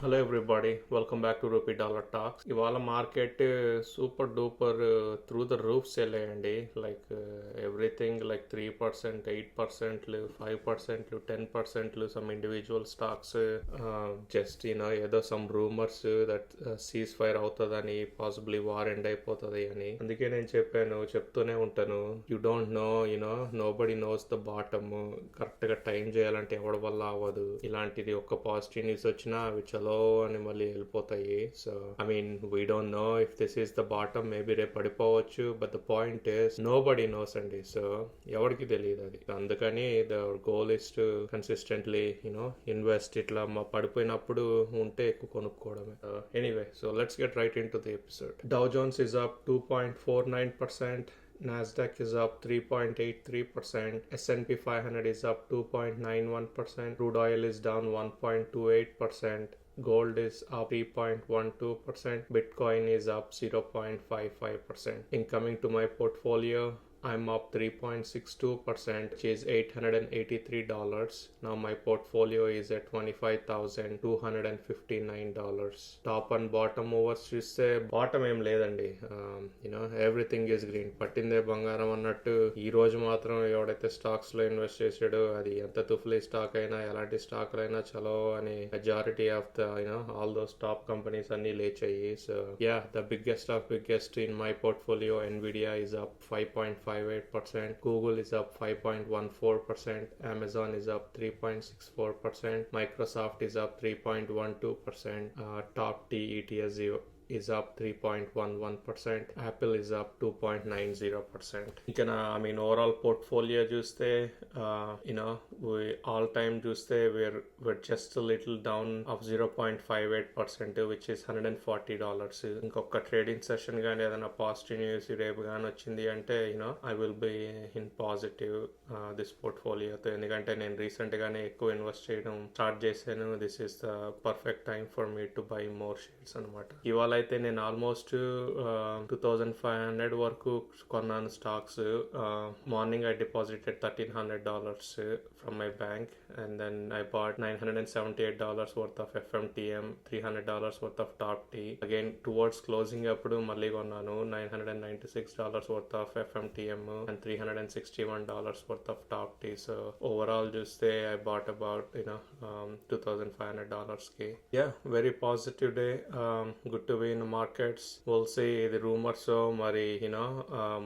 Hello everybody, welcome back to rupee dollar talks. ఇవాళ market super duper through the roofs వెళ్ళాయండి. Like everything like 3%, 8%, 5%, 10%, some individual stocks just ఏదో some rumours that ceasefire అవుతుందని, possibly war end అయిపోతుంది అని. అందుకే నేను చెప్తూనే ఉంటాను, you don't know, nobody knows the bottom. Correct గా టైం చేయాలంటే ఎవరి వల్ల అవ్వదు. ఇలాంటిది ఒక్క పాజిటివ్ న్యూస్ వచ్చినా అవి చలో అని మళ్ళీ వెళ్ళిపోతాయి. So I mean we don't know if this is the bottom. Maybe రేపు పడిపోవచ్చు, but the point is nobody knows అండి. సో ఎవరికి తెలియదు అది. అందుకని the goal is to consistently invest. ఇట్లా పడిపోయినప్పుడు ఉంటే ఎక్కువ కొనుక్కోవడమే. Anyway, so let's get right in to the episode. Dow Jones is up 2.49%. Nasdaq is up 3.83%, S&P 500 is up 2.91%, crude oil is down 1.28%, gold is up 3.12%, Bitcoin is up 0.55%. In coming to my portfolio, I'm up 3.62%, which is $883. Now my portfolio is at $25,259. Top and bottom overs చూస్తే bottom ఏం లేదండి. Everything is green. పట్టిందే బంగారం అన్నట్టు ఈ రోజు మాత్రం ఎవడైతే stocks లో ఇన్వెస్ట్ చేసాడో అది ఎంత తుఫ్లీ స్టాక్ అయినా ఎలాంటి స్టాక్ అయినా చలో అని majority of the all those top companies అన్ని లేచాయి. So yeah, the biggest in my portfolio Nvidia is up 5.58%, Google is up 5.14%, Amazon is up 3.64%, Microsoft is up 3.12%, top T ETS is up 3.11%, Apple is up 2.90%. Overall portfolio చూస్తే we all time చూస్తే we're just a little down of 0.58%, which is $140. ఇంకొక trading session గానీ ఏదైనా positive news రేపు గానీ వచ్చింది అంటే I will be in positive this portfolio. ఎందుకంటే నేను రీసెంట్ గానే ఎక్కువ ఇన్వెస్ట్ చేయడం స్టార్ట్ చేశాను. This is the perfect time for me to buy more shares అనమాట. ఇవాళ అయితే నేను ఆల్మోస్ట్ 2500 వరకు కొన్నాను stocks. Morning I deposited $1,300 from my bank, and then I bought $978 worth of FMTM, $300 worth of Top T. Again towards closing అప్పుడు మళ్ళీ కొన్నాను $996 worth of FMTM and $361 worth of Top T. So overall చూస్తే I bought about $2,500 కి. Yeah, very positive day. Good to be in the markets. We'll see. ఇది rumours మరి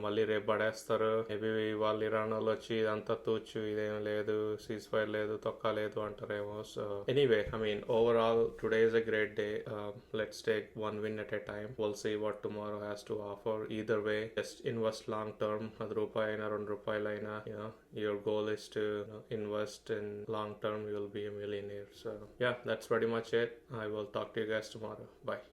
మళ్ళీ రేపు పడేస్తారు. మేబీ వాళ్ళు ఇరాన్ వాళ్ళు వచ్చి ఇదంతా తూచు ఇదేం లేదు, సీజ్ ఫైర్ లేదు, తొక్క లేదు అంటారేమో. So anyway, overall today is a great day. Let's take one win at a time. We'll see what tomorrow has to offer. Either way, just invest long term. అది రూపాయి అయినా $2 అయినా, your goal is to invest in long term. You will be a millionaire. So yeah, that's pretty much it. I will talk to you guys tomorrow. Bye.